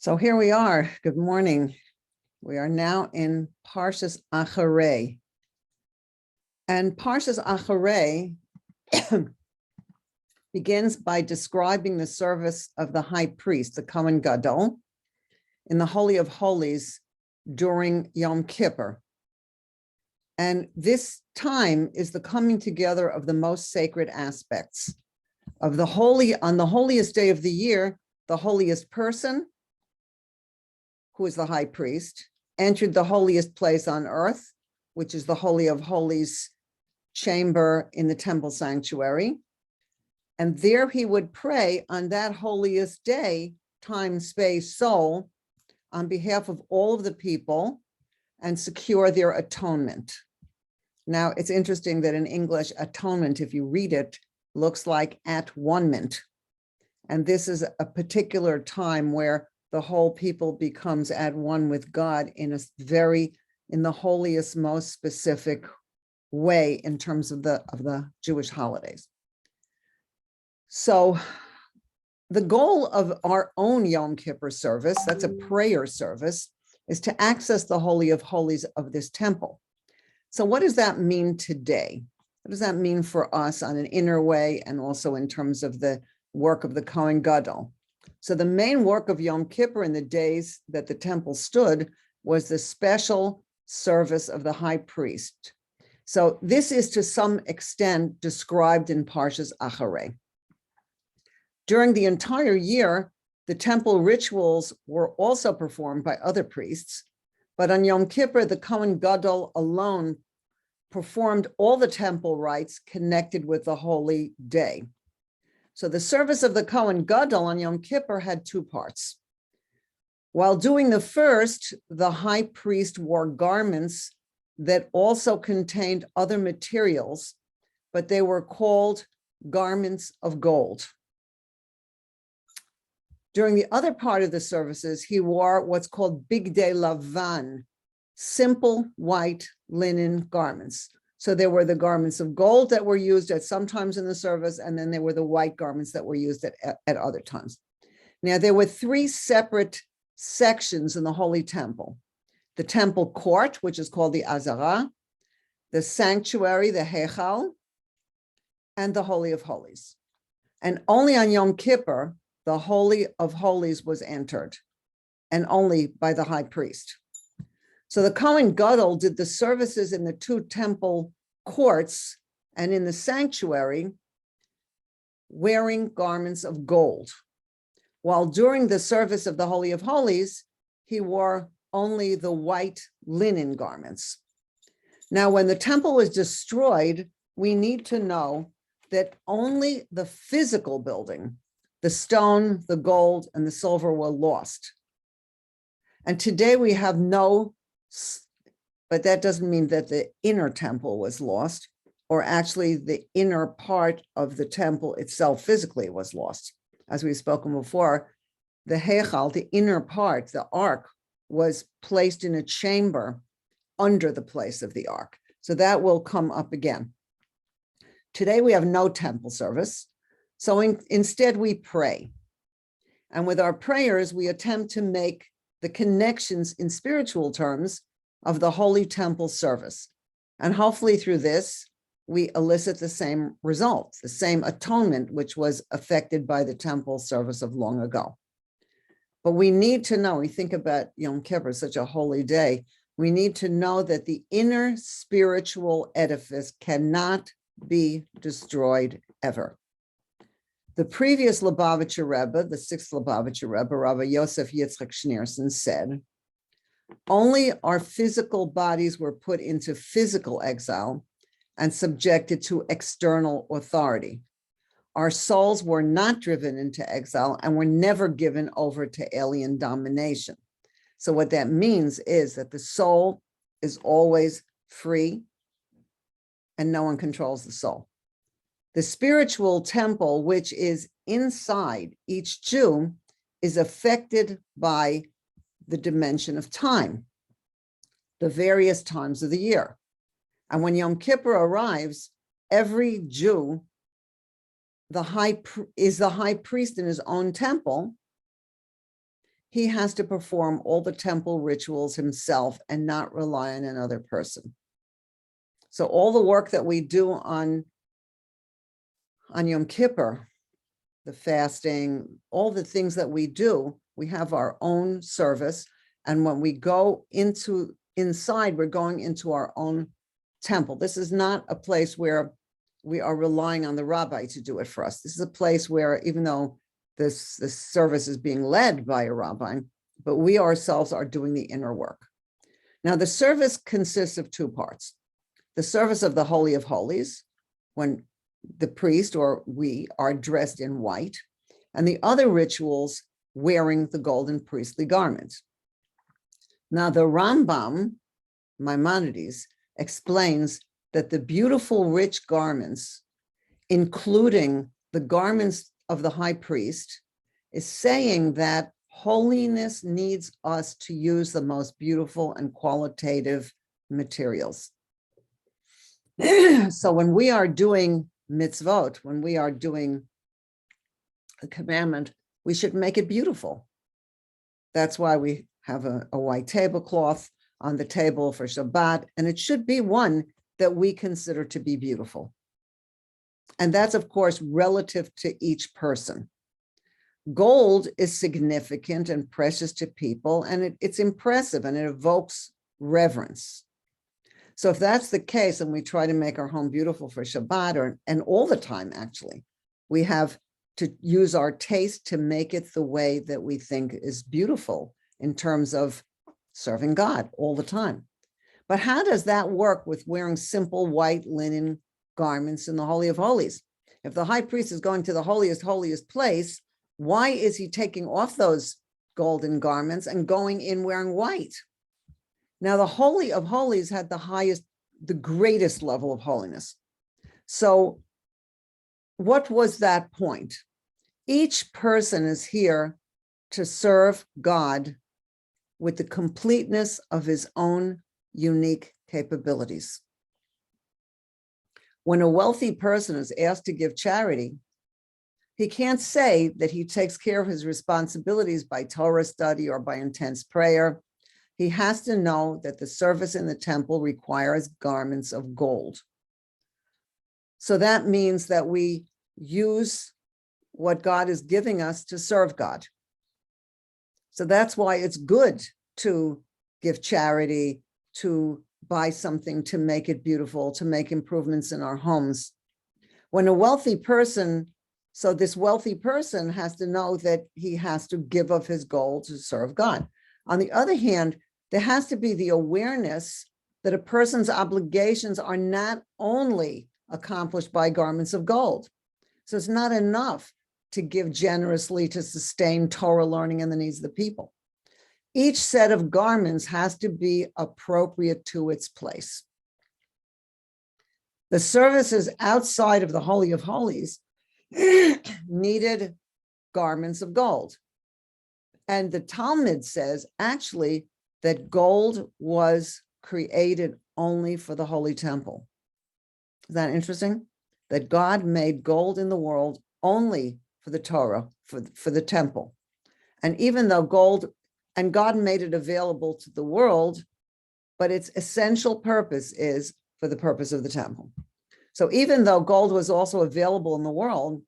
So here we are. Good morning. We are now in Parsha Acharei. And Parsha Acharei begins by describing the service of the high priest, the Kohen Gadol, in the Holy of Holies during Yom Kippur. And this time is the coming together of the most sacred aspects of the holy, on the holiest day of the year, the holiest person, who is the high priest, entered the holiest place on earth, which is the Holy of Holies chamber in the temple sanctuary. And there he would pray on that holiest day, time, space, soul, on behalf of all of the people and secure their atonement. Now, it's interesting that in English, atonement, if you read it, looks like at-one-ment. And this is a particular time where the whole people becomes at one with God in the holiest, most specific way in terms of the Jewish holidays. So the goal of our own Yom Kippur service, that's a prayer service, is to access the Holy of Holies of this temple. So what does that mean today? What does that mean for us on an inner way and also in terms of the work of the Kohen Gadol? So the main work of Yom Kippur in the days that the temple stood was the special service of the high priest. So this is to some extent described in Parsha Acharei. During the entire year, the temple rituals were also performed by other priests, but on Yom Kippur, the Kohen Gadol alone performed all the temple rites connected with the holy day. So the service of the Kohen Gadol on Yom Kippur had two parts. While doing the first, the high priest wore garments that also contained other materials, but they were called garments of gold. During the other part of the services, he wore what's called bigdei lavan, simple white linen garments. So there were the garments of gold that were used at some times in the service, and then there were the white garments that were used at other times. Now, there were three separate sections in the Holy Temple. The temple court, which is called the Azara, the sanctuary, the Heichal, and the Holy of Holies. And only on Yom Kippur, the Holy of Holies was entered, and only by the high priest. So the Kohen Gadol did the services in the two temple courts and in the sanctuary wearing garments of gold, while during the service of the Holy of Holies, he wore only the white linen garments. Now, when the temple was destroyed, we need to know that only the physical building, the stone, the gold, and the silver were lost. And today we have but that doesn't mean that the inner temple was lost, or actually the inner part of the temple itself physically was lost. As we've spoken before, the Heichal, the inner part, the ark, was placed in a chamber under the place of the ark. So that will come up again. Today we have no temple service. So instead we pray. And with our prayers, we attempt to make the connections in spiritual terms of the Holy Temple service. And hopefully through this, we elicit the same result, the same atonement, which was affected by the temple service of long ago. But we need to know, we think about Yom Kippur, such a holy day, we need to know that the inner spiritual edifice cannot be destroyed ever. The previous Lubavitcher Rebbe, the sixth Lubavitcher Rebbe, Rabbi Yosef Yitzchak Schneerson, said, only our physical bodies were put into physical exile and subjected to external authority. Our souls were not driven into exile and were never given over to alien domination. So what that means is that the soul is always free and no one controls the soul. The spiritual temple, which is inside each Jew, is affected by the dimension of time, the various times of the year. And when Yom Kippur arrives, every Jew is the high priest in his own temple. he has to perform all the temple rituals himself and not rely on another person. So all the work that we do on Yom Kippur, the fasting, all the things that we do, we have our own service. And when we go inside, we're going into our own temple. This is not a place where we are relying on the rabbi to do it for us. This is a place where, even though this service is being led by a rabbi, but we ourselves are doing the inner work. Now, the service consists of two parts. The service of the Holy of Holies, when the priest or we are dressed in white, and the other rituals wearing the golden priestly garments. Now, the Rambam, Maimonides, explains that the beautiful, rich garments, including the garments of the high priest, is saying that holiness needs us to use the most beautiful and qualitative materials. So when we are doing mitzvot, when we are doing a commandment, we should make it beautiful. That's why we have a white tablecloth on the table for Shabbat, and it should be one that we consider to be beautiful. And that's, of course, relative to each person. Gold is significant and precious to people, and it's impressive and it evokes reverence. So if that's the case, and we try to make our home beautiful for Shabbat, and all the time, actually, we have to use our taste to make it the way that we think is beautiful in terms of serving God all the time. But how does that work with wearing simple white linen garments in the Holy of Holies? If the high priest is going to the holiest place, why is he taking off those golden garments and going in wearing white? Now, the Holy of Holies had the greatest level of holiness. So what was that point? Each person is here to serve God with the completeness of his own unique capabilities. When a wealthy person is asked to give charity, he can't say that he takes care of his responsibilities by Torah study or by intense prayer. He has to know that the service in the temple requires garments of gold. So that means that we use what God is giving us to serve God. So that's why it's good to give charity, to buy something to make it beautiful, to make improvements in our homes. When a wealthy person, so this wealthy person has to know that he has to give of his gold to serve God. On the other hand, there has to be the awareness that a person's obligations are not only accomplished by garments of gold. So it's not enough to give generously to sustain Torah learning and the needs of the people. Each set of garments has to be appropriate to its place. The services outside of the Holy of Holies needed garments of gold. And the Talmud says, actually, that gold was created only for the Holy Temple. Is that interesting? That God made gold in the world only for the Torah, for the temple. And even though and God made it available to the world, but its essential purpose is for the purpose of the temple. So even though gold was also available in the world,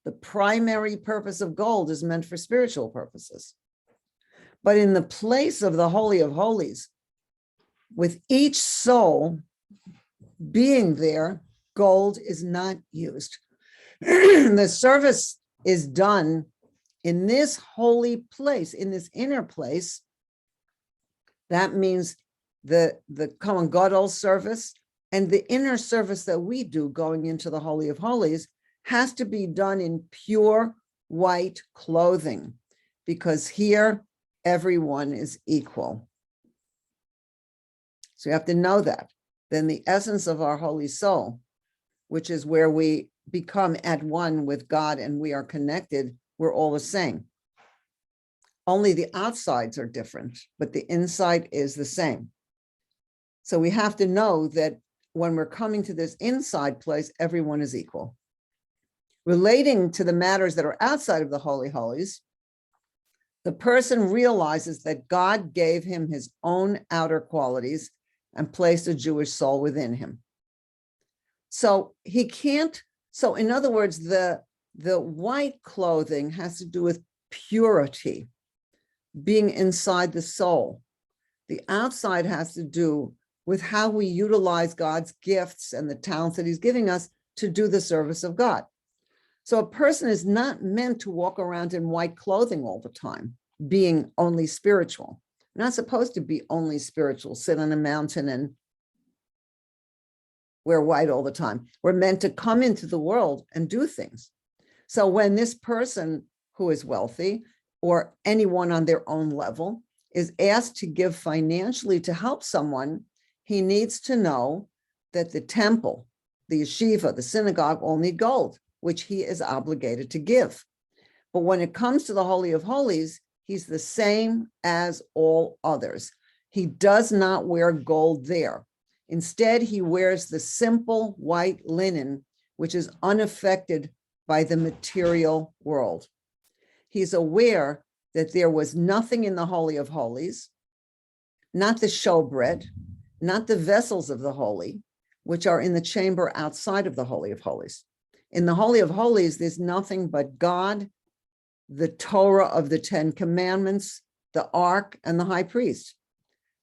the primary purpose of gold is meant for spiritual purposes. But in the place of the Holy of Holies, with each soul being there, gold is not used. The service is done in this holy place, in this inner place. That means the Kohen Gadol service and the inner service that we do going into the Holy of Holies has to be done in pure white clothing, because here everyone is equal. So you have to know that. Then the essence of our holy soul, which is where we become at one with God and we are connected, we're all the same. Only the outsides are different, but the inside is the same. So we have to know that when we're coming to this inside place, everyone is equal. Relating to the matters that are outside of the Holy Holies, the person realizes that God gave him his own outer qualities and placed a Jewish soul within him. So he can't, so in other words, the white clothing has to do with purity, being inside the soul. The outside has to do with how we utilize God's gifts and the talents that he's giving us to do the service of God. So a person is not meant to walk around in white clothing all the time, being only spiritual. We're not supposed to be only spiritual, sit on a mountain and wear white all the time. We're meant to come into the world and do things. So when this person who is wealthy or anyone on their own level is asked to give financially to help someone, he needs to know that the temple, the yeshiva, the synagogue all need gold, which he is obligated to give. But when it comes to the Holy of Holies, he's the same as all others. He does not wear gold there. Instead, he wears the simple white linen, which is unaffected by the material world. He's aware that there was nothing in the Holy of Holies, not the showbread, not the vessels of the holy, which are in the chamber outside of the Holy of Holies. In the Holy of Holies, there's nothing but God, the Torah of the 10 Commandments, the Ark, and the high priest.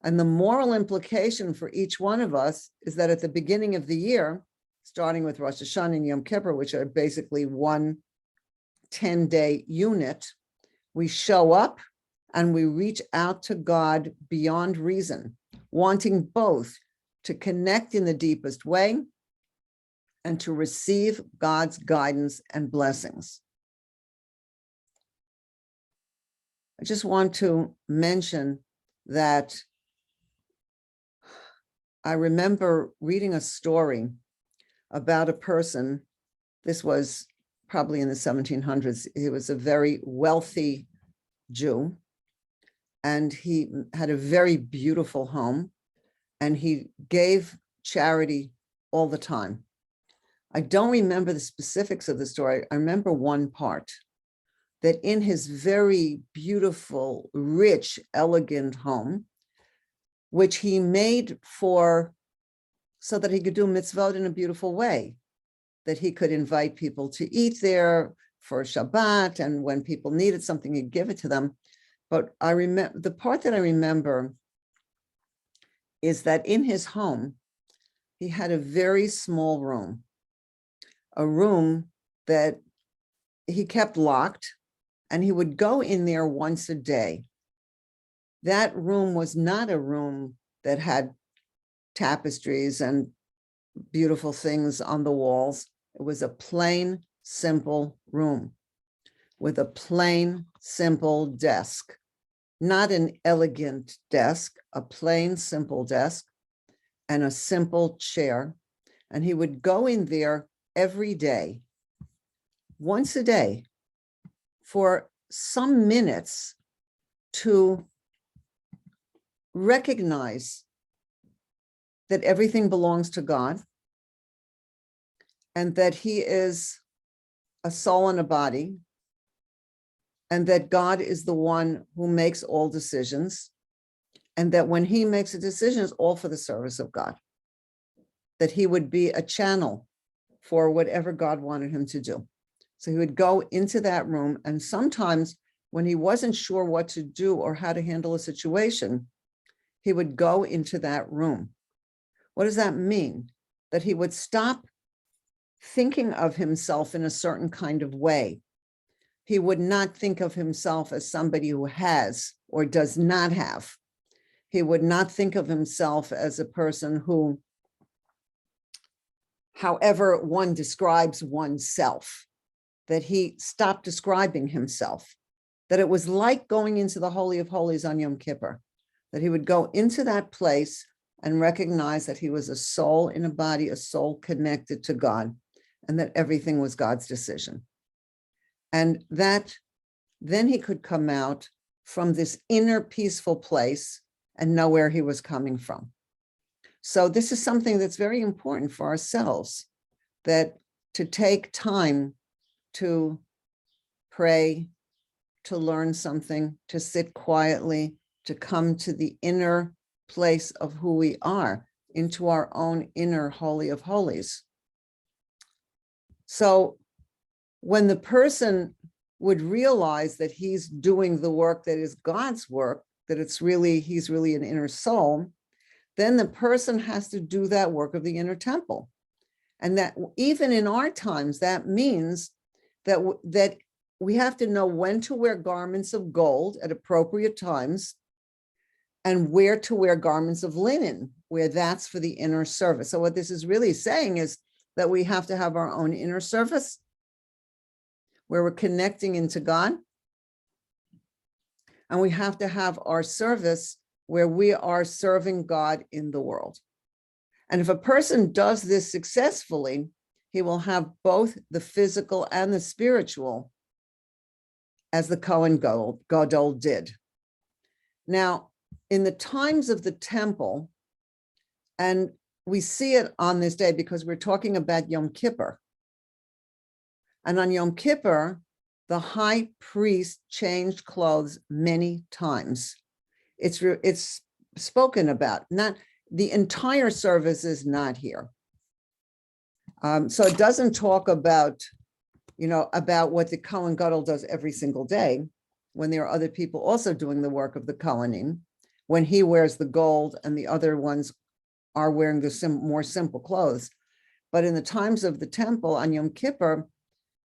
And the moral implication for each one of us is that at the beginning of the year, starting with Rosh Hashanah and Yom Kippur, which are basically one 10-day unit, we show up and we reach out to God beyond reason, wanting both to connect in the deepest way and to receive God's guidance and blessings. I just want to mention that I remember reading a story about a person. This was probably in the 1700s. He was a very wealthy Jew, and he had a very beautiful home, and he gave charity all the time. I don't remember the specifics of the story. I remember one part, that in his very beautiful, rich, elegant home, which he made so that he could do mitzvot in a beautiful way, that he could invite people to eat there for Shabbat, and when people needed something, he'd give it to them. But I remember, the part that I remember is that in his home, he had a very small room, a room that he kept locked, and he would go in there once a day. That room was not a room that had tapestries and beautiful things on the walls. It was a plain, simple room with a plain, simple desk, not an elegant desk, a plain, simple desk and a simple chair. And he would go in there every day, once a day, for some minutes to recognize that everything belongs to God and that he is a soul and a body, and that God is the one who makes all decisions, and that when he makes a decision, it's all for the service of God, that he would be a channel for whatever God wanted him to do. So he would go into that room, and sometimes when he wasn't sure what to do or how to handle a situation, he would go into that room. What does that mean? That he would stop thinking of himself in a certain kind of way. He would not think of himself as somebody who has or does not have. He would not think of himself as a person who, however one describes oneself, that he stopped describing himself, that it was like going into the Holy of Holies on Yom Kippur, that he would go into that place and recognize that he was a soul in a body, a soul connected to God, and that everything was God's decision. And that then he could come out from this inner peaceful place and know where he was coming from. So this is something that's very important for ourselves, that to take time to pray, to learn something, to sit quietly, to come to the inner place of who we are, into our own inner Holy of Holies. So when the person would realize that he's doing the work that is God's work, that he's really an inner soul, then the person has to do that work of the inner temple. And that even in our times, that means that we have to know when to wear garments of gold at appropriate times and where to wear garments of linen, where that's for the inner service. So what this is really saying is that we have to have our own inner service where we're connecting into God. And we have to have our service where we are serving God in the world. And if a person does this successfully, he will have both the physical and the spiritual, as the Kohen Gadol did. Now, in the times of the temple, and we see it on this day because we're talking about Yom Kippur. And on Yom Kippur, the high priest changed clothes many times. It's spoken about, not the entire service is not here. So it doesn't talk about, about what the Kohen Gadol does every single day, when there are other people also doing the work of the Kohanim, when he wears the gold and the other ones are wearing the more simple clothes. But in the times of the temple on Yom Kippur,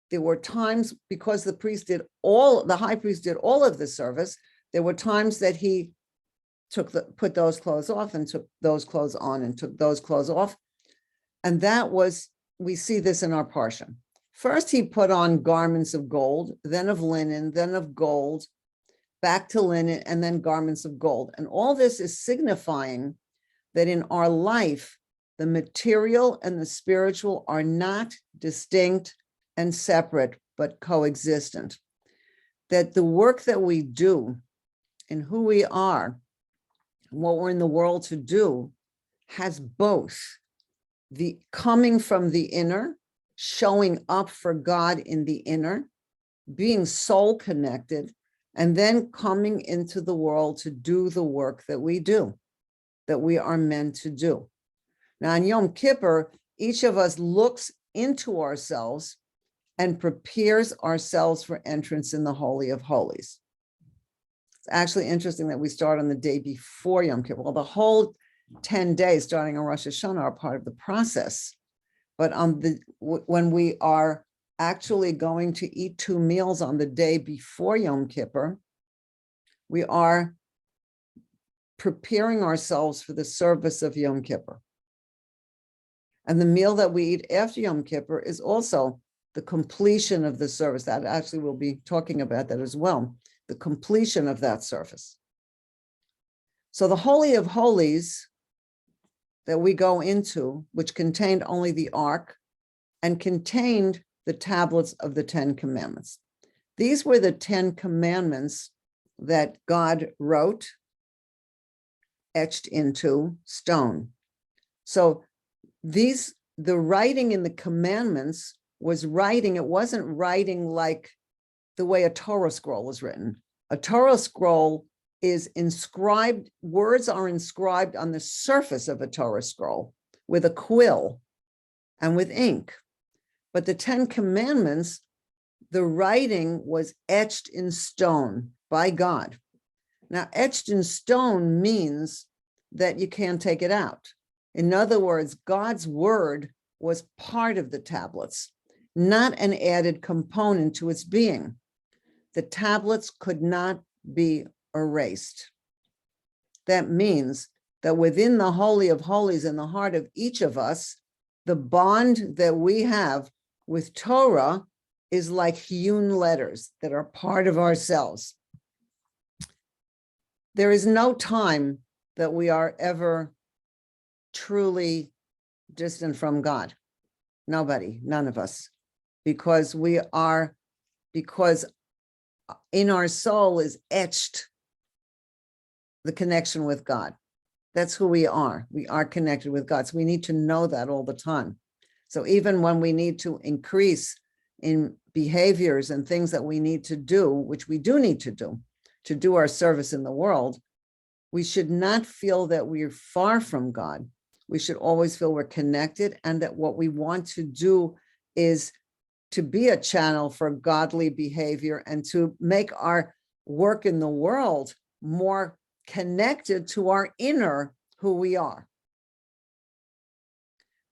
there were times, because the high priest did all of the service, there were times that he put those clothes off and took those clothes on and took those clothes off. And we see this in our Parsha. First, he put on garments of gold, then of linen, then of gold, back to linen, and then garments of gold. And all this is signifying that in our life, the material and the spiritual are not distinct and separate, but coexistent. That the work that we do and who we are, what we're in the world to do, has both the coming from the inner, showing up for God in the inner, being soul connected, and then coming into the world to do the work that we do, that we are meant to do. Now, on Yom Kippur, each of us looks into ourselves and prepares ourselves for entrance in the Holy of Holies. It's actually interesting that we start on the day before Yom Kippur. Well, the whole 10 days starting on Rosh Hashanah are part of the process. But when we are actually going to eat 2 meals on the day before Yom Kippur, we are preparing ourselves for the service of Yom Kippur. And the meal that we eat after Yom Kippur is also the completion of the service. That actually we'll be talking about that as well, the completion of that service. So the Holy of Holies that we go into, which contained only the ark and contained the tablets of the 10 commandments. These were the 10 commandments that God wrote, etched into stone. So the writing in the commandments was writing, it wasn't writing like the way a Torah scroll was written. A Torah scroll is inscribed, words are inscribed on the surface of a Torah scroll with a quill and with ink. But the 10 commandments, the writing was etched in stone by God. Now, etched in stone means that you can't take it out. In other words, God's word was part of the tablets, not an added component to its being. The tablets could not be erased. That means that within the Holy of Holies in the heart of each of us, the bond that we have with Torah is like hewn letters that are part of ourselves. There is no time that we are ever truly distant from God. Nobody, none of us, because in our soul is etched the connection with God. That's who we are. We are connected with God. So we need to know that all the time. So even when we need to increase in behaviors and things that we need to do, which we do need to do our service in the world, we should not feel that we're far from God. We should always feel we're connected, and that what we want to do is to be a channel for godly behavior and to make our work in the world more connected to our inner who we are.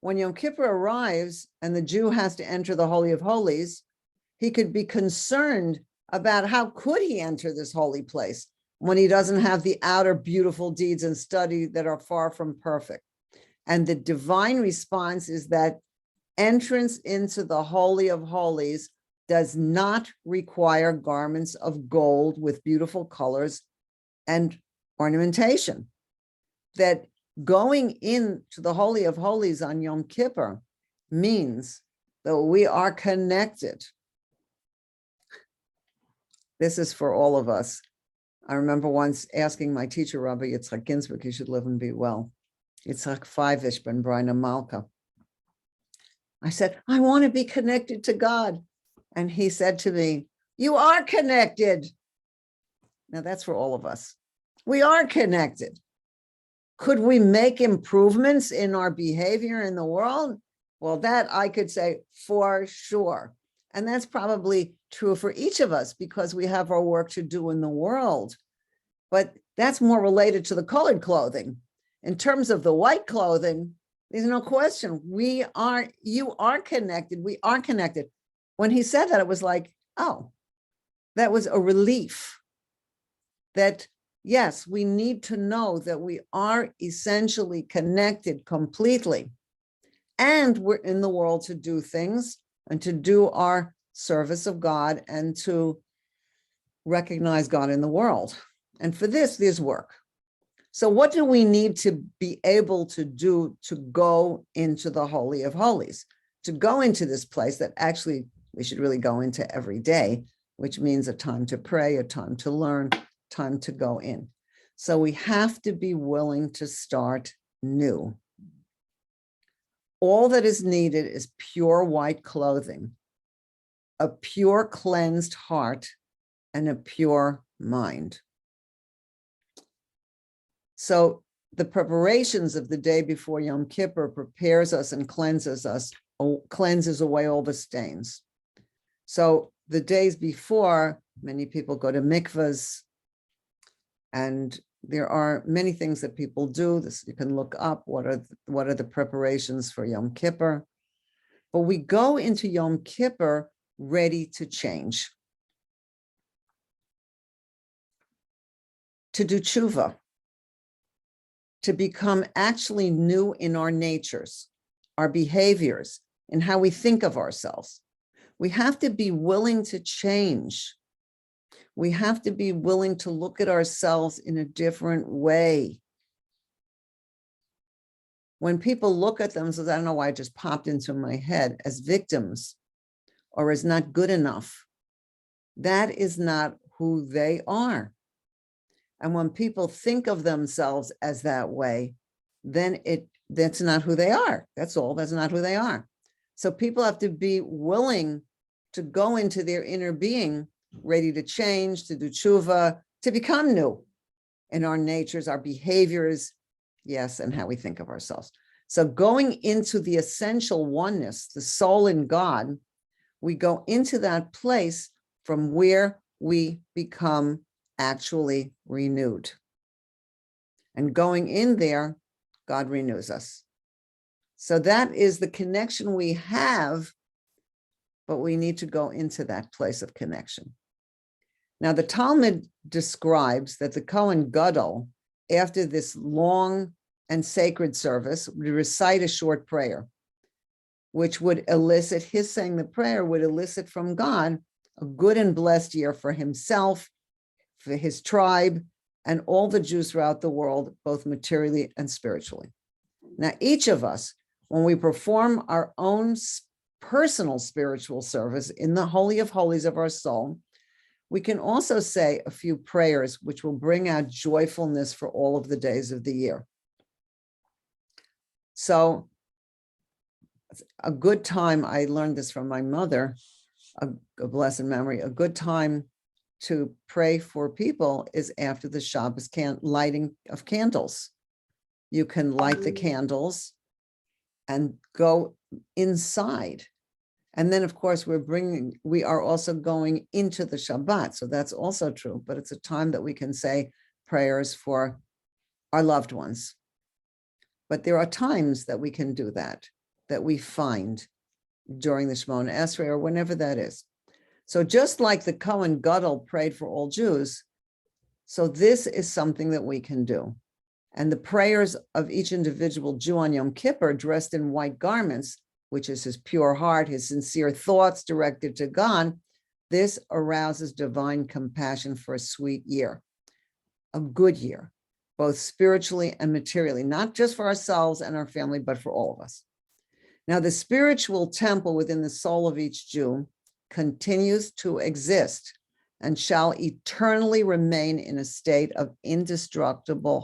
When Yom Kippur arrives and the Jew has to enter the Holy of Holies, he could be concerned about how could he enter this holy place when he doesn't have the outer beautiful deeds and study that are far from perfect. And the divine response is that entrance into the Holy of Holies does not require garments of gold with beautiful colors and ornamentation. That going into the Holy of Holies on Yom Kippur means that we are connected. This is for all of us. I remember once asking my teacher, Rabbi Yitzchak Ginsburg, he should live and be well, Yitzchak Fivish ben Brina Malka. I said, I want to be connected to God. And he said to me, you are connected. Now that's for all of us. We are connected. Could we make improvements in our behavior in the world? Well, that I could say for sure. And that's probably true for each of us because we have our work to do in the world. But that's more related to the colored clothing. In terms of the white clothing, there's no question. You are connected. We are connected. When he said that, it was like, oh, that was a relief. That, yes, we need to know that we are essentially connected completely. And we're in the world to do things and to do our service of God and to recognize God in the world. And for this, there's work. So what do we need to be able to do to go into the Holy of Holies, to go into this place that actually we should really go into every day, which means a time to pray, a time to learn, time to go in. So we have to be willing to start new. All that is needed is pure white clothing, a pure cleansed heart, and a pure mind. So the preparations of the day before Yom Kippur prepares us and cleanses away all the stains. So the days before, many people go to mikvahs, and there are many things that people do. This you can look up what are the preparations for Yom Kippur. But we go into Yom Kippur ready to change, to do tshuva, to become actually new in our natures, our behaviors, and how we think of ourselves. We have to be willing to change. We have to be willing to look at ourselves in a different way. When people look at themselves, I don't know why it just popped into my head, as victims or as not good enough, that is not who they are. And when people think of themselves as that way, then that's not who they are. That's all. That's not who they are. So people have to be willing to go into their inner being, ready to change, to do tshuva, to become new in our natures, our behaviors, yes, and how we think of ourselves. So going into the essential oneness, the soul in God, we go into that place from where we become actually renewed. And going in there, God renews us. So that is the connection we have, but we need to go into that place of connection. Now, the Talmud describes that the Kohen Gadol, after this long and sacred service, would recite a short prayer, which would elicit, his saying the prayer would elicit from God a good and blessed year for himself, for his tribe, and all the Jews throughout the world, both materially and spiritually. Now, each of us, when we perform our own personal spiritual service in the Holy of Holies of our soul, we can also say a few prayers which will bring out joyfulness for all of the days of the year. So a good time, I learned this from my mother, a blessed memory, a good time to pray for people is after the Shabbos lighting of candles. You can light the candles and go inside. And then, of course, we are also going into the Shabbat. So that's also true, but it's a time that we can say prayers for our loved ones. But there are times that we can do that we find during the Shemona Esrei or whenever that is. So just like the Kohen Gadol prayed for all Jews, so this is something that we can do. And the prayers of each individual Jew on Yom Kippur dressed in white garments, which is his pure heart, his sincere thoughts directed to God, this arouses divine compassion for a sweet year, a good year, both spiritually and materially, not just for ourselves and our family, but for all of us. Now, the spiritual temple within the soul of each Jew continues to exist and shall eternally remain in a state of indestructible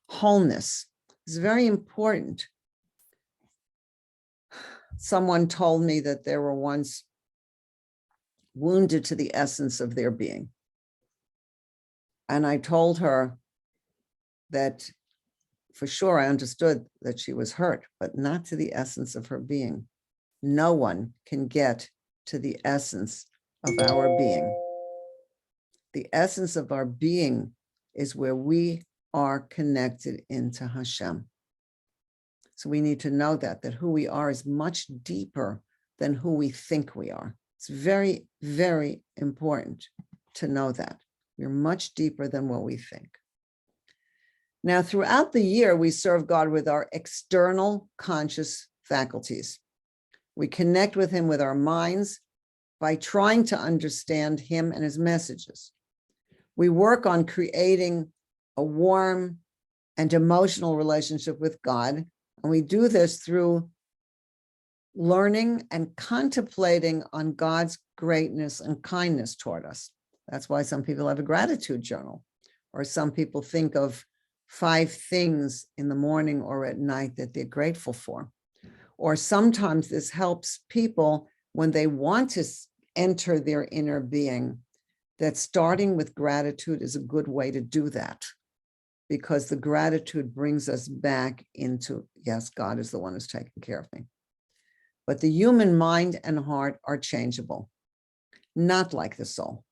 wholeness. It's very important. Someone told me that they were once wounded to the essence of their being. And I told her that for sure I understood that she was hurt, but not to the essence of her being. No one can get to the essence of our being. The essence of our being is where we are connected into Hashem. So we need to know that who we are is much deeper than who we think we are. It's very, very important to know that. We're much deeper than what we think. Now, throughout the year, we serve God with our external conscious faculties. We connect with him with our minds by trying to understand him and his messages. We work on creating a warm and emotional relationship with God, and we do this through learning and contemplating on God's greatness and kindness toward us. That's why some people have a gratitude journal, or some people think of 5 things in the morning or at night that they're grateful for. Or sometimes this helps people when they want to enter their inner being, that starting with gratitude is a good way to do that, because the gratitude brings us back into, yes, God is the one who's taking care of me. But the human mind and heart are changeable, not like the soul.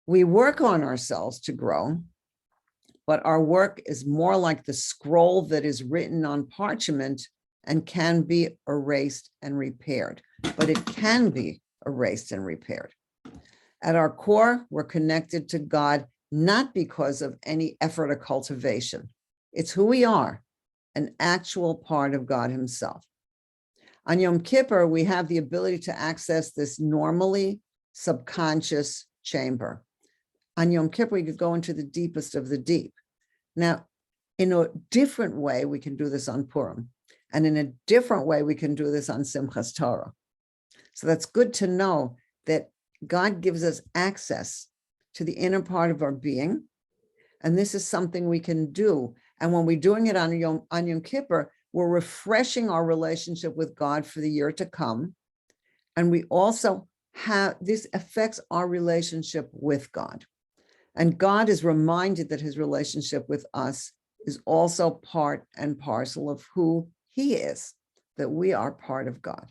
We work on ourselves to grow, but our work is more like the scroll that is written on parchment and can be erased and repaired, but it can be erased and repaired. At our core, we're connected to God, not because of any effort or cultivation. It's who we are, an actual part of God himself. On Yom Kippur, we have the ability to access this normally subconscious chamber. On Yom Kippur, we could go into the deepest of the deep. Now, in a different way, we can do this on Purim. And in a different way, we can do this on Simchas Torah. So that's good to know that God gives us access to the inner part of our being. And this is something we can do. And when we're doing it on Yom Kippur, we're refreshing our relationship with God for the year to come. And we also have, this affects our relationship with God. And God is reminded that his relationship with us is also part and parcel of who he is, that we are part of God.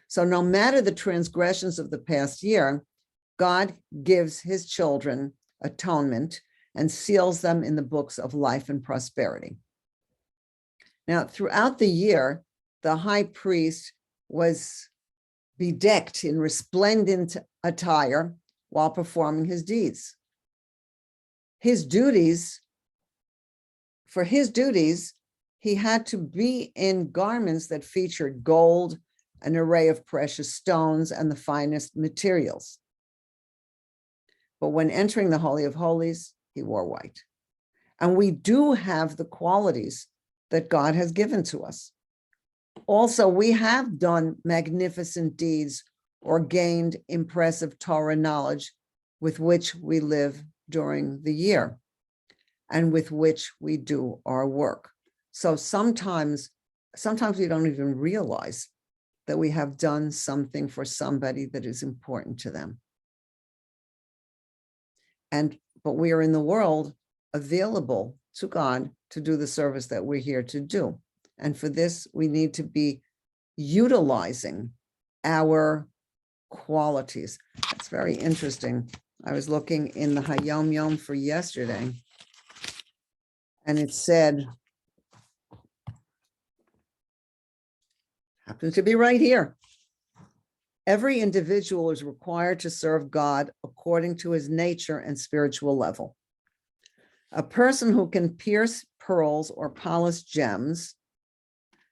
So no matter the transgressions of the past year, God gives his children atonement and seals them in the books of life and prosperity. Now, throughout the year, the high priest was bedecked in resplendent attire while performing his deeds. For his duties, he had to be in garments that featured gold, an array of precious stones, and the finest materials. But when entering the Holy of Holies, he wore white. And we do have the qualities that God has given to us. Also, we have done magnificent deeds or gained impressive Torah knowledge with which we live during the year and with which we do our work. So sometimes we don't even realize that we have done something for somebody that is important to them. But we are in the world available to God to do the service that we're here to do. And for this, we need to be utilizing our qualities. That's very interesting. I was looking in the Hayom Yom for yesterday, and it said, happens to be right here. Every individual is required to serve God according to his nature and spiritual level. A person who can pierce pearls or polish gems,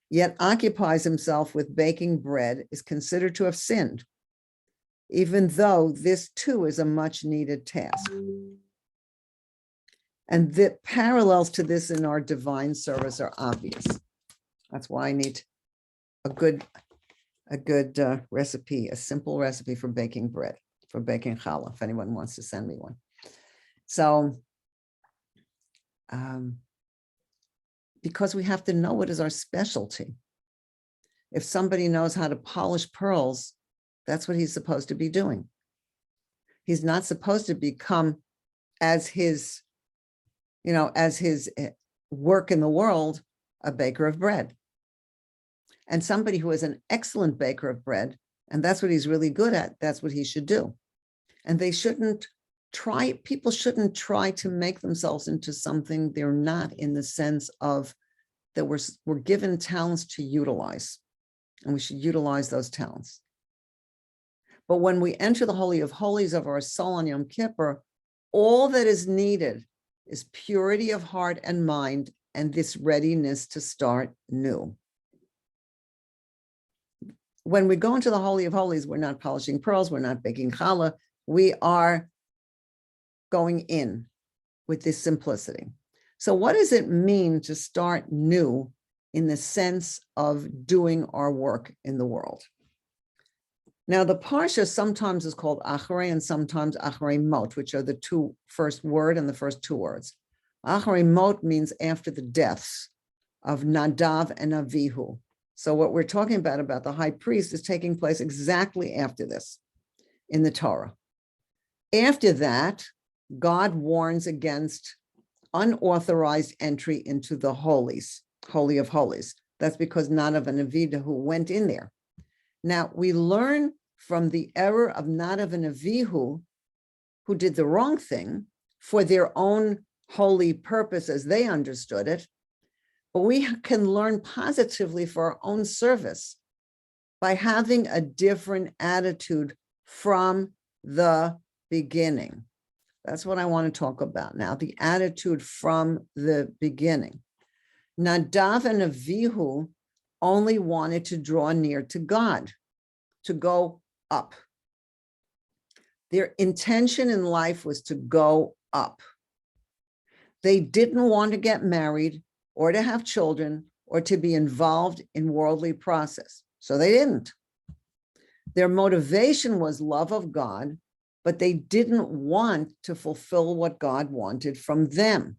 yet occupies himself with baking bread, is considered to have sinned, even though this too is a much needed task. And the parallels to this in our divine service are obvious. That's why I need a good recipe, a simple recipe for baking bread, for baking challah, if anyone wants to send me one. So, because we have to know what is our specialty. If somebody knows how to polish pearls, that's what he's supposed to be doing. He's not supposed to become, as his work in the world, a baker of bread. And somebody who is an excellent baker of bread, and that's what he's really good at, that's what he should do. And people shouldn't try to make themselves into something they're not, in the sense of that we're given talents to utilize, and we should utilize those talents. But when we enter the Holy of Holies of our soul on Yom Kippur, all that is needed is purity of heart and mind, and this readiness to start new. When we go into the Holy of Holies, we're not polishing pearls, we're not baking challah, we are going in with this simplicity. So what does it mean to start new in the sense of doing our work in the world? Now, the Parsha sometimes is called Acharei and sometimes Acharei Mot, which are the first word and the first two words. Acharei Mot means after the deaths of Nadav and Avihu. So what we're talking about the high priest, is taking place exactly after this in the Torah. After that, God warns against unauthorized entry into the holies, Holy of Holies. That's because Nadav and Avihu went in there. Now, we learn from the error of Nadav and Avihu, who did the wrong thing for their own holy purpose as they understood it, but we can learn positively for our own service by having a different attitude from the beginning. That's what I want to talk about now, the attitude from the beginning. Nadav and Avihu only wanted to draw near to God, to go up. Their intention in life was to go up. They didn't want to get married or to have children or to be involved in worldly process. So they didn't. Their motivation was love of God, but they didn't want to fulfill what God wanted from them.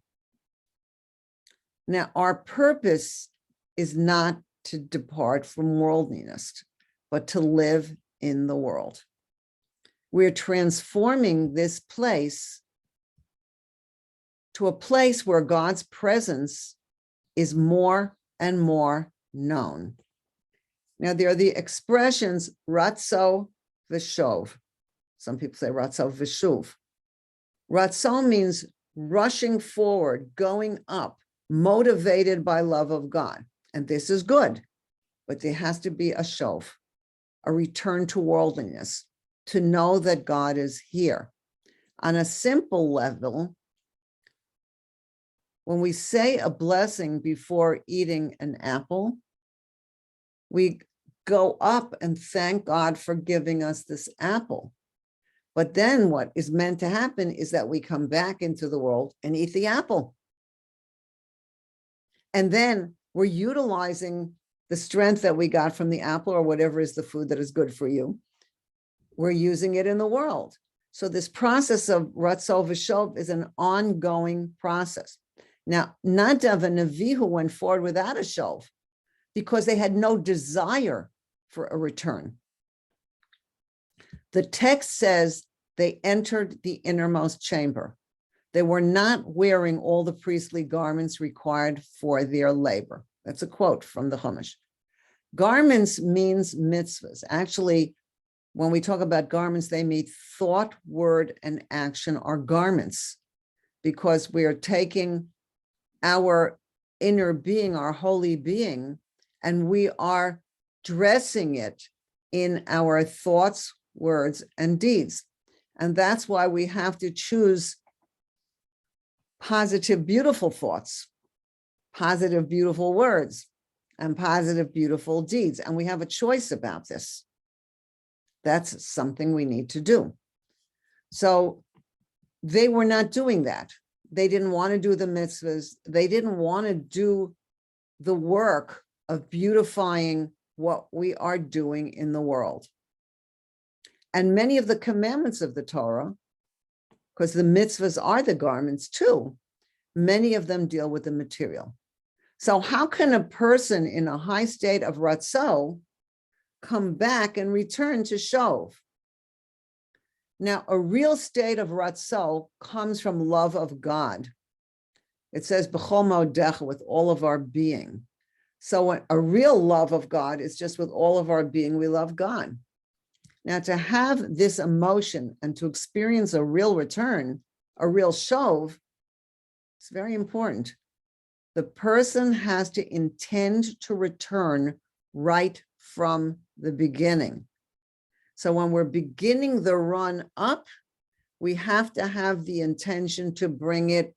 Now, our purpose is not to depart from worldliness, but to live in the world. We're transforming this place to a place where God's presence is more and more known. Now, there are the expressions Ratzov'shov. Some people say Ratzov'shov. Ratzon means rushing forward, going up, motivated by love of God. And this is good, but there has to be a shov, a return to worldliness, to know that God is here. On a simple level, when we say a blessing before eating an apple, we go up and thank God for giving us this apple. But then what is meant to happen is that we come back into the world and eat the apple. And then we're utilizing the strength that we got from the apple or whatever is the food that is good for you. We're using it in the world. So this process of Ratzov'shov is an ongoing process. Now, Nadav and Avihu went forward without a shov because they had no desire for a return. The text says they entered the innermost chamber. They were not wearing all the priestly garments required for their labor. That's a quote from the Chumash. Garments means mitzvahs. Actually, when we talk about garments, they mean thought, word, and action are garments, because we are taking our inner being, our holy being, and we are dressing it in our thoughts, words, and deeds. And that's why we have to choose positive, beautiful thoughts, positive, beautiful words, and positive, beautiful deeds. And we have a choice about this. That's something we need to do. So they were not doing that. They didn't want to do the mitzvahs. They didn't want to do the work of beautifying what we are doing in the world. And many of the commandments of the Torah, because the mitzvahs are the garments too, many of them deal with the material. So how can a person in a high state of Ratzov come back and return to Shov? Now, a real state of Ratzov comes from love of God. It says, B'chol modecha, with all of our being. So a real love of God is just with all of our being, we love God. Now, to have this emotion and to experience a real return, a real Shov, it's very important. The person has to intend to return right from the beginning. So when we're beginning the run up, we have to have the intention to bring it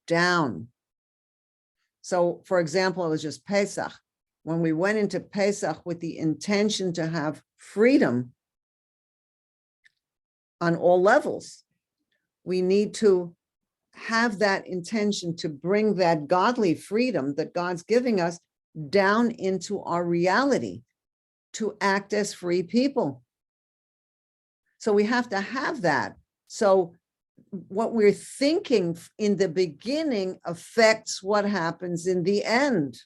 down. So, for example, it was just Pesach. When we went into Pesach with the intention to have freedom on all levels, we need to have that intention to bring that godly freedom that God's giving us down into our reality, to act as free people. So we have to have that. So what we're thinking in the beginning affects what happens in the end.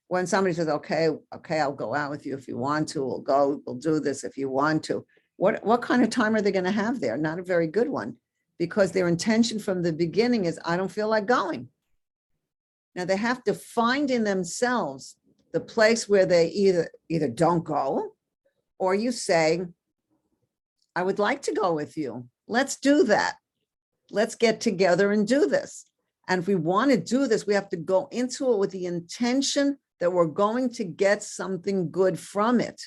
When somebody says, okay, I'll go out with you if you want to, we'll do this if you want to. What kind of time are they going to have there? Not a very good one, because their intention from the beginning is, I don't feel like going. Now they have to find in themselves the place where they either don't go, or you say, I would like to go with you. Let's do that. Let's get together and do this. And if we want to do this, we have to go into it with the intention that we're going to get something good from it,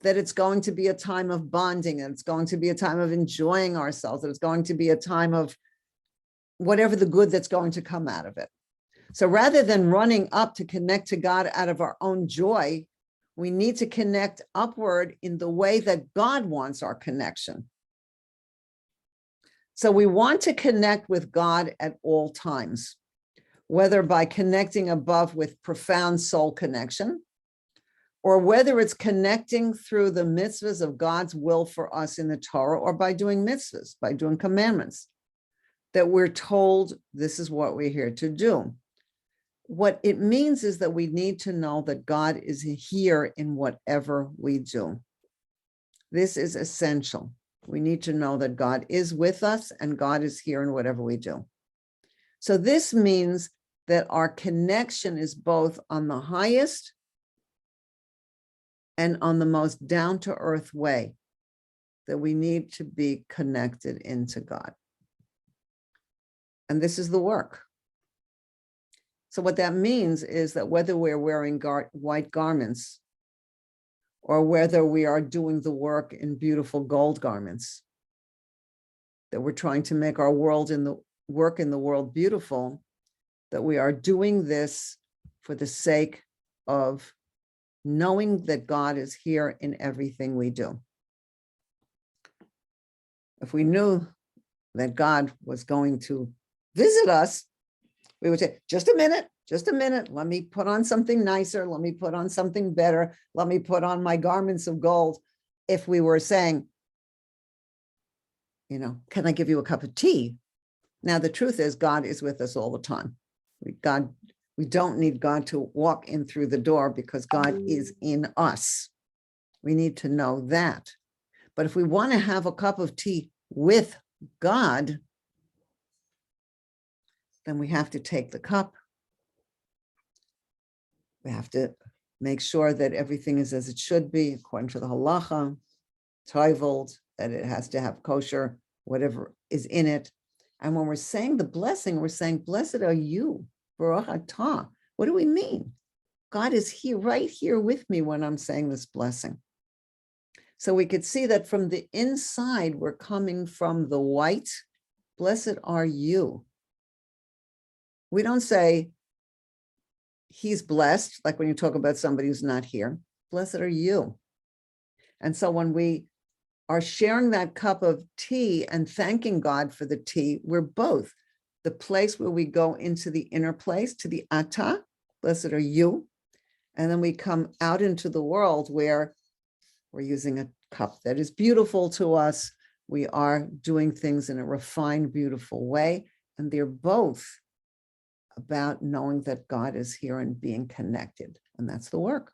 that it's going to be a time of bonding, and it's going to be a time of enjoying ourselves, that it's going to be a time of whatever the good that's going to come out of it. So rather than running up to connect to God out of our own joy, we need to connect upward in the way that God wants our connection. So we want to connect with God at all times, whether by connecting above with profound soul connection, or whether it's connecting through the mitzvahs of God's will for us in the Torah, or by doing mitzvahs, by doing commandments, that we're told this is what we're here to do. What it means is that we need to know that God is here in whatever we do. This is essential. We need to know that God is with us and God is here in whatever we do. So this means that our connection is both on the highest and on the most down-to-earth way, that we need to be connected into God. And this is the work. So what that means is that whether we're wearing white garments, or whether we are doing the work in beautiful gold garments, that we're trying to make our work in the world beautiful, that we are doing this for the sake of knowing that God is here in everything we do. If we knew that God was going to visit us, we would say, just a minute, let me put on something nicer, let me put on something better, let me put on my garments of gold. If we were saying, can I give you a cup of tea? Now, the truth is God is with us all the time. God We don't need God to walk in through the door because God is in us. We need to know that. But if we want to have a cup of tea with God, then we have to take the cup. We have to make sure that everything is as it should be, according to the halacha, toivold, that it has to have kosher, whatever is in it. And when we're saying the blessing, we're saying, blessed are you, Baruch atah. What do we mean? God is here, right here with me when I'm saying this blessing. So we could see that from the inside, we're coming from the white. Blessed are you. We don't say, he's blessed, like when you talk about somebody who's not here. Blessed are you. And so when we are sharing that cup of tea and thanking God for the tea, we're both the place where we go into the inner place, to the Ata, blessed are you. And then we come out into the world where we're using a cup that is beautiful to us. We are doing things in a refined, beautiful way. And they're both about knowing that God is here and being connected. And that's the work.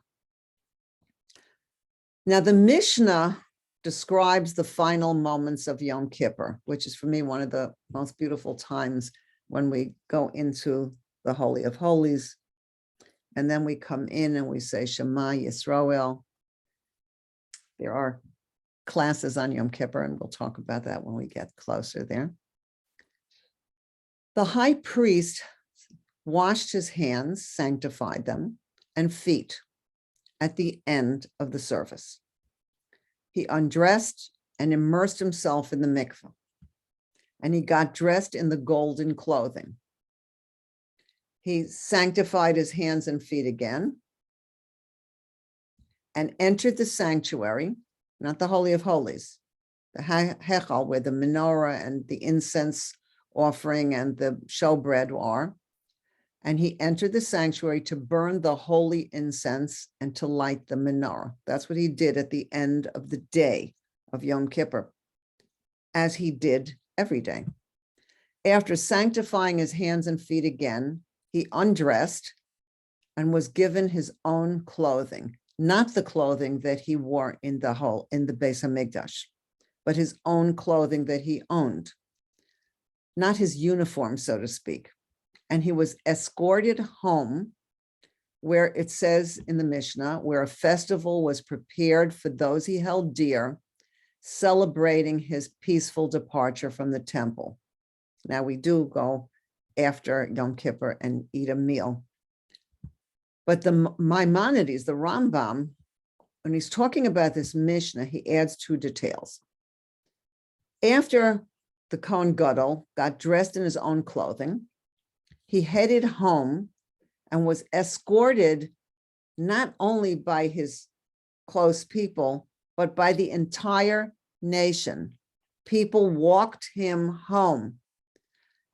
Now, the Mishnah describes the final moments of Yom Kippur, which is for me one of the most beautiful times when we go into the Holy of Holies. And then we come in and we say, Shema Yisrael. There are classes on Yom Kippur, and we'll talk about that when we get closer there. The high priest washed his hands, sanctified them, and feet at the end of the service. He undressed and immersed himself in the mikveh, and he got dressed in the golden clothing. He sanctified his hands and feet again and entered the sanctuary, not the Holy of Holies, the Hechal, where the menorah and the incense offering and the showbread are. And he entered the sanctuary to burn the holy incense and to light the menorah. That's what he did at the end of the day of Yom Kippur, as he did every day. After sanctifying his hands and feet again, he undressed and was given his own clothing, not the clothing that he wore in the Beis Hamikdash, but his own clothing that he owned, not his uniform, so to speak. And he was escorted home, where it says in the Mishnah, where a festival was prepared for those he held dear, celebrating his peaceful departure from the temple. Now we do go after Yom Kippur and eat a meal. But the Maimonides, the Rambam, when he's talking about this Mishnah, he adds two details. After the Kohen Gadol got dressed in his own clothing, he headed home and was escorted not only by his close people, but by the entire nation. People walked him home,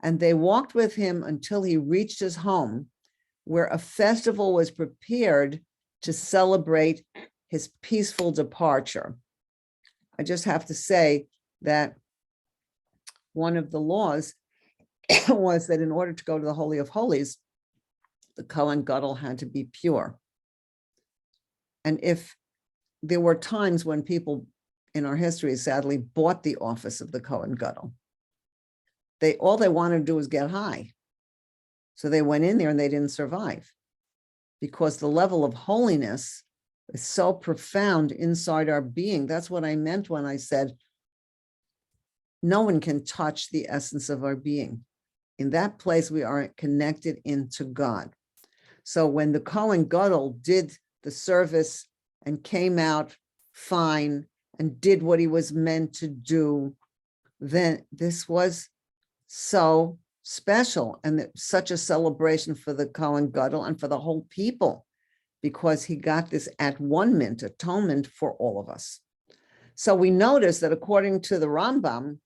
and they walked with him until he reached his home, where a festival was prepared to celebrate his peaceful departure. I just have to say that one of the laws was that in order to go to the Holy of Holies, the Kohen Gadol had to be pure. And if there were times when people in our history sadly bought the office of the Kohen Gadol, all they wanted to do was get high. So they went in there and they didn't survive, because the level of holiness is so profound inside our being. That's what I meant when I said, no one can touch the essence of our being. In that place, we are connected into God. So when the Kohen Gadol did the service and came out fine and did what he was meant to do, then this was so special and such a celebration for the Kohen Gadol and for the whole people, because he got this at-one-ment atonement for all of us. So we notice that according to the Rambam,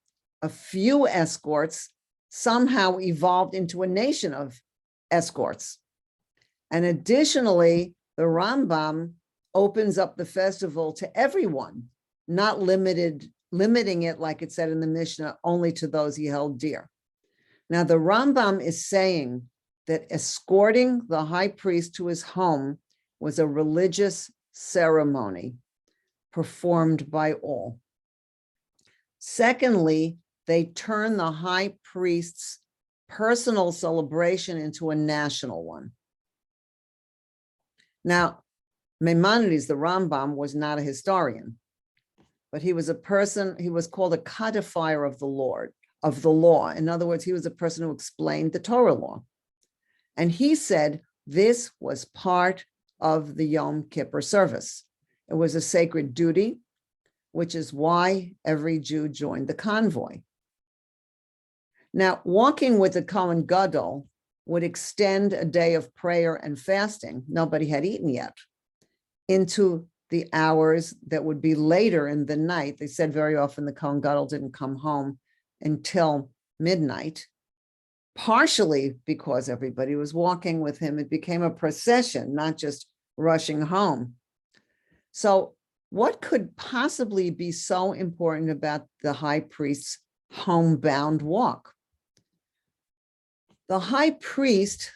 a few escorts somehow evolved into a nation of escorts. And additionally, the Rambam opens up the festival to everyone, not limiting it, like it said in the Mishnah, only to those he held dear. Now, the Rambam is saying that escorting the high priest to his home was a religious ceremony performed by all. Secondly, they turned the high priest's personal celebration into a national one. Now, Maimonides, the Rambam, was not a historian, but he was a person, he was called a codifier of the law. In other words, he was a person who explained the Torah law. And he said this was part of the Yom Kippur service. It was a sacred duty, which is why every Jew joined the convoy. Now, walking with the Kohen Gadol would extend a day of prayer and fasting. Nobody had eaten yet, into the hours that would be later in the night. They said very often the Kohen Gadol didn't come home until midnight, partially because everybody was walking with him. It became a procession, not just rushing home. So what could possibly be so important about the high priest's homebound walk? The high priest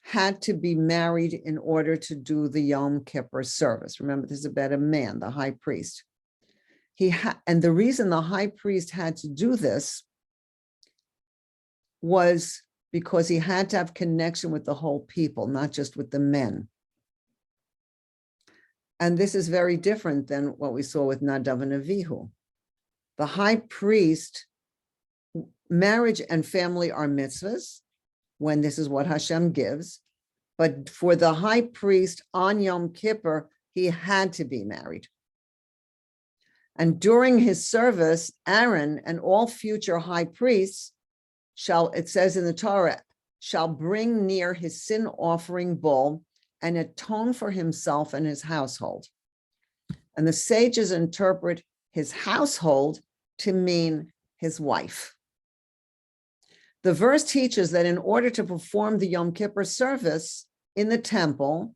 had to be married in order to do the Yom Kippur service. Remember, this is about a man, the high priest. And the reason the high priest had to do this was because he had to have connection with the whole people, not just with the men. And this is very different than what we saw with Nadav and Avihu. The high priest, marriage and family are mitzvahs, when this is what Hashem gives. But for the high priest on Yom Kippur, he had to be married. And during his service, Aaron and all future high priests shall, it says in the Torah, shall bring near his sin offering bowl and atone for himself and his household. And the sages interpret his household to mean his wife. The verse teaches that in order to perform the Yom Kippur service in the temple,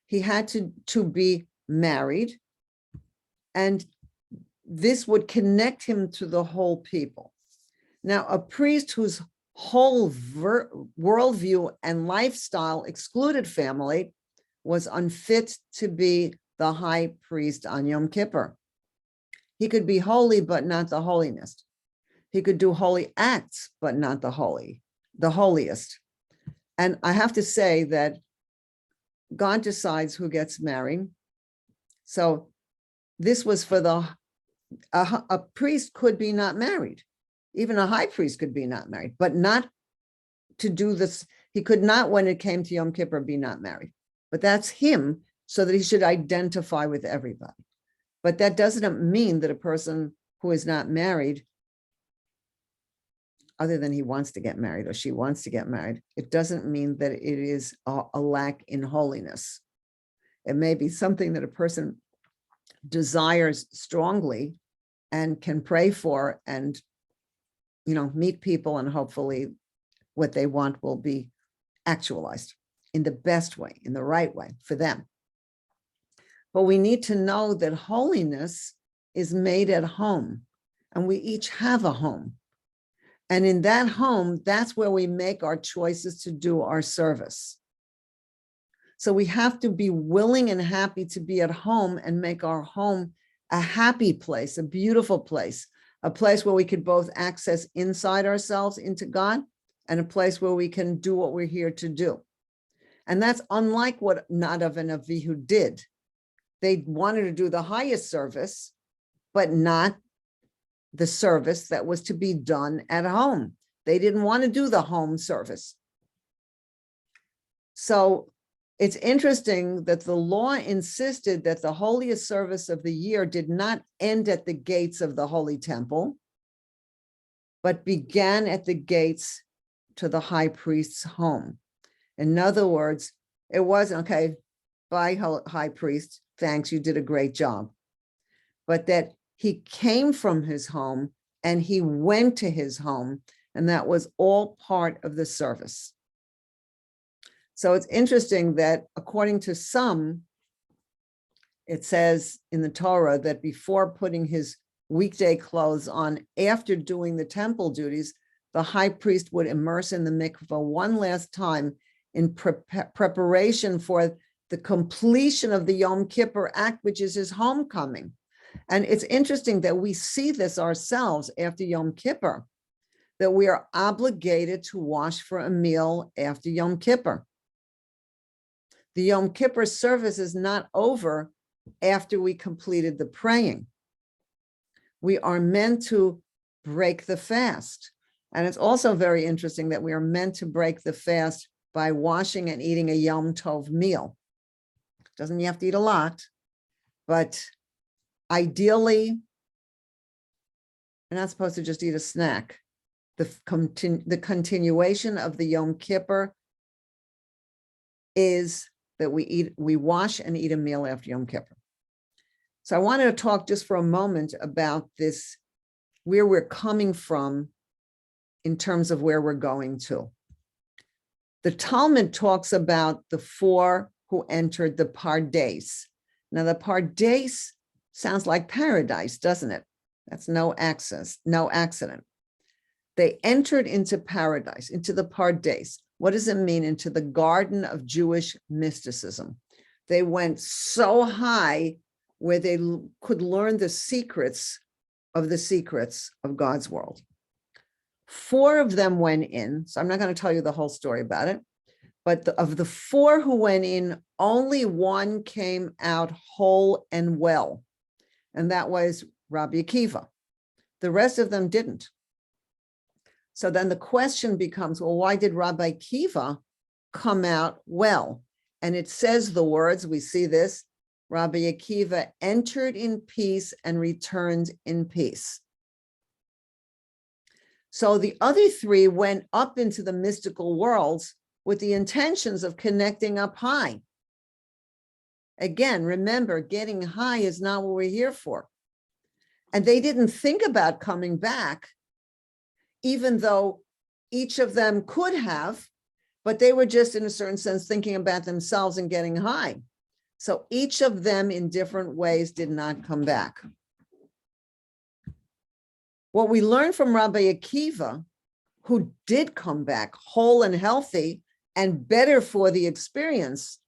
he had to be married, and this would connect him to the whole people. Now, a priest whose whole worldview and lifestyle excluded family was unfit to be the high priest on Yom Kippur. He could be holy, but not the holiest. He could do holy acts, but not the holiest. And I have to say that God decides who gets married. So this was for a priest could be not married. Even a high priest could be not married, but not to do this. He could not, when it came to Yom Kippur, be not married. But that's him, so that he should identify with everybody. But that doesn't mean that a person who is not married, other than he wants to get married or she wants to get married, it doesn't mean that it is a lack in holiness. It may be something that a person desires strongly and can pray for and, meet people, and hopefully what they want will be actualized in the best way, in the right way for them. But we need to know that holiness is made at home, and we each have a home. And in that home, that's where we make our choices to do our service. So we have to be willing and happy to be at home and make our home a happy place, a beautiful place, a place where we could both access inside ourselves into God, and a place where we can do what we're here to do. And that's unlike what Nadav and Avihu did. They wanted to do the highest service, but not the service that was to be done at home. They didn't want to do the home service. So it's interesting that the law insisted that the holiest service of the year did not end at the gates of the Holy Temple, but began at the gates to the high priest's home. In other words, it wasn't, okay, bye, high priest, thanks, you did a great job. But that he came from his home and he went to his home, and that was all part of the service. So it's interesting that according to some, it says in the Torah that before putting his weekday clothes on, after doing the temple duties, the high priest would immerse in the mikveh one last time in preparation for the completion of the Yom Kippur act, which is his homecoming. And it's interesting that we see this ourselves after Yom Kippur, that we are obligated to wash for a meal after Yom Kippur. The Yom Kippur service is not over after we completed the praying. We are meant to break the fast. And it's also very interesting that we are meant to break the fast by washing and eating a Yom Tov meal. Doesn't you have to eat a lot, but ideally, you're not supposed to just eat a snack. The continuation of the Yom Kippur is that we wash and eat a meal after Yom Kippur. So I wanted to talk just for a moment about this, where we're coming from in terms of where we're going to. The Talmud talks about the four who entered the Pardes. Now the Pardes sounds like paradise, doesn't it? That's no accident. They entered into paradise, into the Pardes. What does it mean? Into the garden of Jewish mysticism. They went so high where they could learn the secrets of God's world. 4 of them went in. So I'm not going to tell you the whole story about it, but of the 4 who went in, only 1 came out whole and well. And that was Rabbi Akiva. The rest of them didn't. So then the question becomes, well, why did Rabbi Akiva come out well? And it says the words, we see this, Rabbi Akiva entered in peace and returned in peace. So the other 3 went up into the mystical worlds with the intentions of connecting up high. Again, remember, getting high is not what we're here for. And they didn't think about coming back, even though each of them could have, but they were just in a certain sense thinking about themselves and getting high. So each of them in different ways did not come back. What we learned from Rabbi Akiva, who did come back whole and healthy and better for the experience,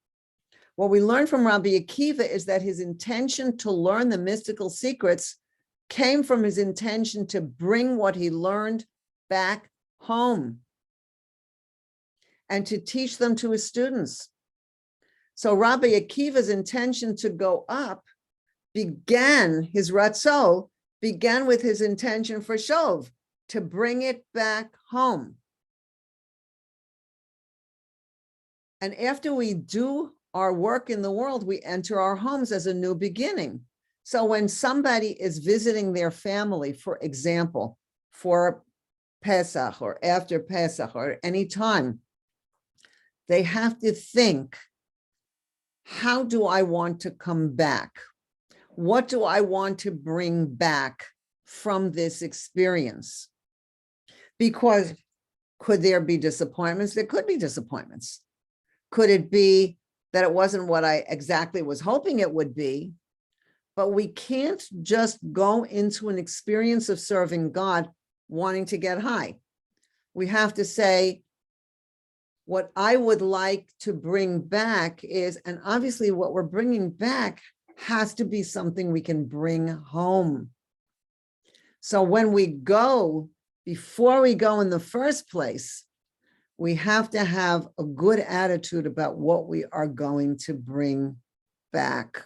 what we learned from Rabbi Akiva is that his intention to learn the mystical secrets came from his intention to bring what he learned back home and to teach them to his students. So Rabbi Akiva's intention to go up began, his Ratzov began with his intention for Shov, to bring it back home. And after we do our work in the world, we enter our homes as a new beginning. So when somebody is visiting their family, for example, for Pesach or after Pesach or any time, they have to think, how do I want to come back? What do I want to bring back from this experience? Because could there be disappointments? There could be disappointments. Could it be that it wasn't what I exactly was hoping it would be? But we can't just go into an experience of serving God wanting to get high. We have to say, what I would like to bring back is, and obviously what we're bringing back has to be something we can bring home. So when we go, before we go in the first place, we have to have a good attitude about what we are going to bring back.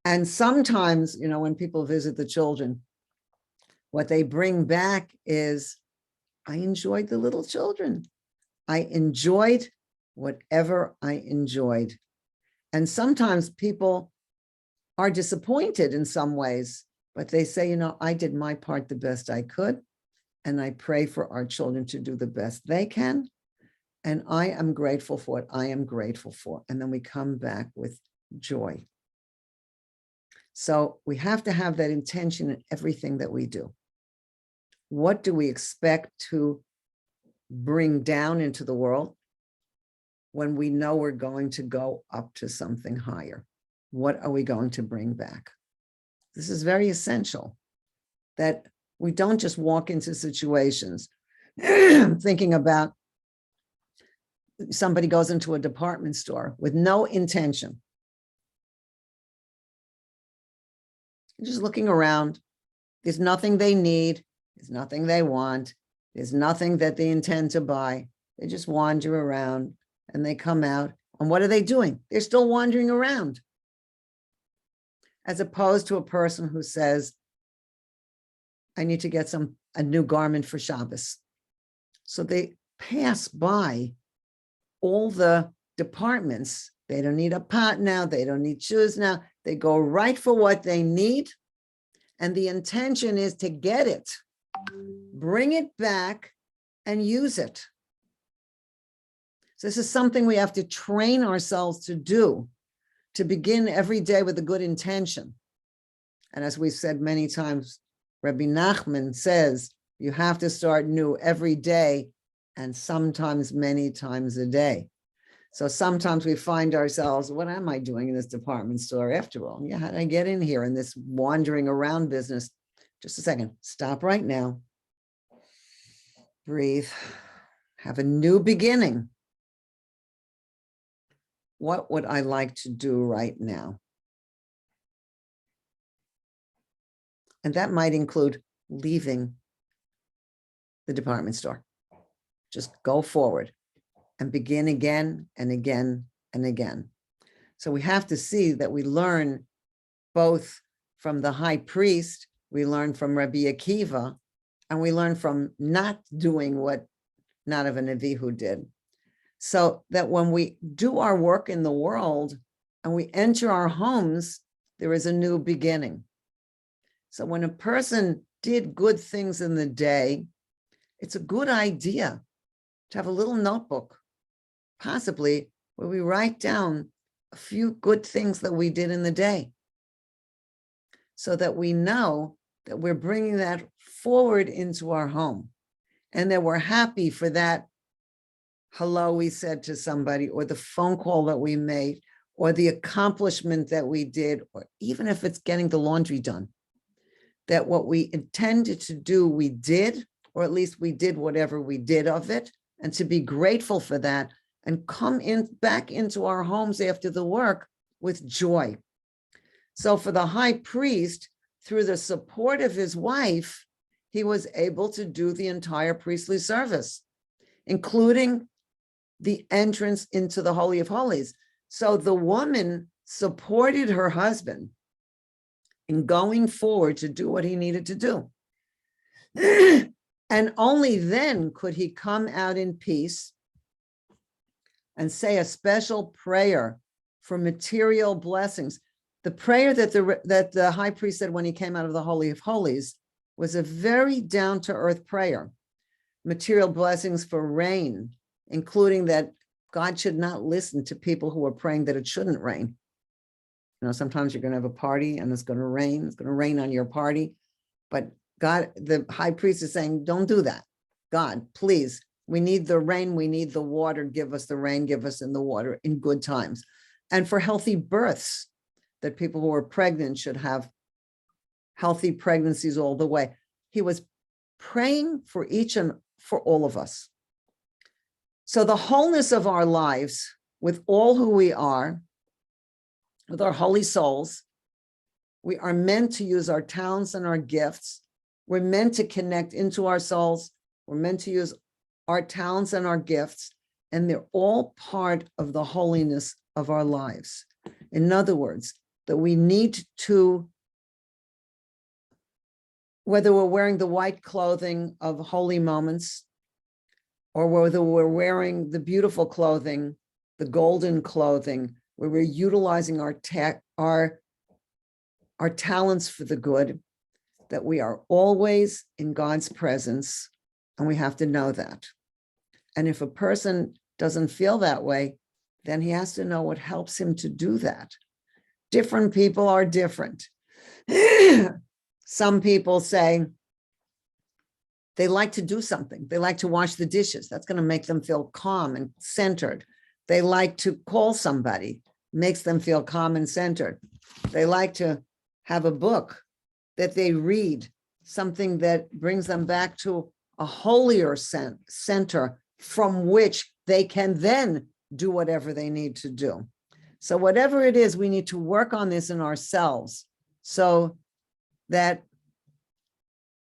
And sometimes, when people visit the children, what they bring back is, I enjoyed the little children. I enjoyed whatever I enjoyed. And sometimes people are disappointed in some ways, but they say, I did my part the best I could. And I pray for our children to do the best they can. And I am grateful for what I am grateful for. And then we come back with joy. So we have to have that intention in everything that we do. What do we expect to bring down into the world when we know we're going to go up to something higher? What are we going to bring back? This is very essential, that we don't just walk into situations thinking about somebody goes into a department store with no intention, just looking around. There's nothing they need. There's nothing they want. There's nothing that they intend to buy. They just wander around and they come out. And what are they doing? They're still wandering around. As opposed to a person who says, I need to get a new garment for Shabbos. So they pass by all the departments. They don't need a pot now. They don't need shoes now. They go right for what they need. And the intention is to get it, bring it back, and use it. So this is something we have to train ourselves to do, to begin every day with a good intention. And as we've said many times, Rabbi Nachman says, you have to start new every day, and sometimes many times a day. So sometimes we find ourselves, what am I doing in this department store after all? Yeah, how did I get in here in this wandering around business? Just a second, stop right now. Breathe, have a new beginning. What would I like to do right now? And that might include leaving the department store. Just go forward and begin again and again and again. So we have to see that we learn both from the high priest, we learn from Rabbi Akiva, and we learn from not doing what Nadav and Avihu did. So that when we do our work in the world and we enter our homes, there is a new beginning. So when a person did good things in the day, it's a good idea to have a little notebook, possibly where we write down a few good things that we did in the day, so that we know that we're bringing that forward into our home and that we're happy for that hello we said to somebody, or the phone call that we made, or the accomplishment that we did, or even if it's getting the laundry done, that what we intended to do, we did, or at least we did whatever we did of it, and to be grateful for that and come back into our homes after the work with joy. So for the high priest, through the support of his wife, he was able to do the entire priestly service, including the entrance into the Holy of Holies. So the woman supported her husband in going forward to do what he needed to do. And only then could he come out in peace and say a special prayer for material blessings. The prayer that the high priest said when he came out of the Holy of Holies was a very down-to-earth prayer. Material blessings for rain, including that God should not listen to people who are praying that it shouldn't rain. You know, sometimes you're going to have a party and it's going to rain. It's going to rain on your party. But God, the high priest is saying, don't do that. God, please, we need the rain. We need the water. Give us the rain. Give us in the water in good times. And for healthy births, that people who are pregnant should have healthy pregnancies all the way. He was praying for each and for all of us. So the wholeness of our lives, with all who we are, with our holy souls, we are meant to use our talents and our gifts. We're meant to connect into our souls. We're meant to use our talents and our gifts, and they're all part of the holiness of our lives. In other words, that we need to, whether we're wearing the white clothing of holy moments, or whether we're wearing the beautiful clothing, the golden clothing, where we're utilizing our talents for the good, that we are always in God's presence, and we have to know that. And if a person doesn't feel that way, then he has to know what helps him to do that. Different people are different. Some people say they like to do something. They like to wash the dishes. That's going to make them feel calm and centered. They like to call somebody, makes them feel calm and centered. They like to have a book that they read, something that brings them back to a holier center from which they can then do whatever they need to do. So whatever it is, we need to work on this in ourselves so that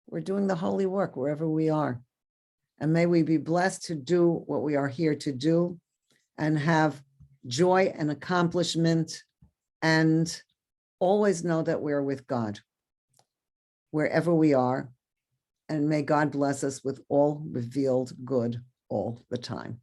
we're doing the holy work wherever we are. And may we be blessed to do what we are here to do and have joy and accomplishment, and always know that we're with God wherever we are. And may God bless us with all revealed good all the time.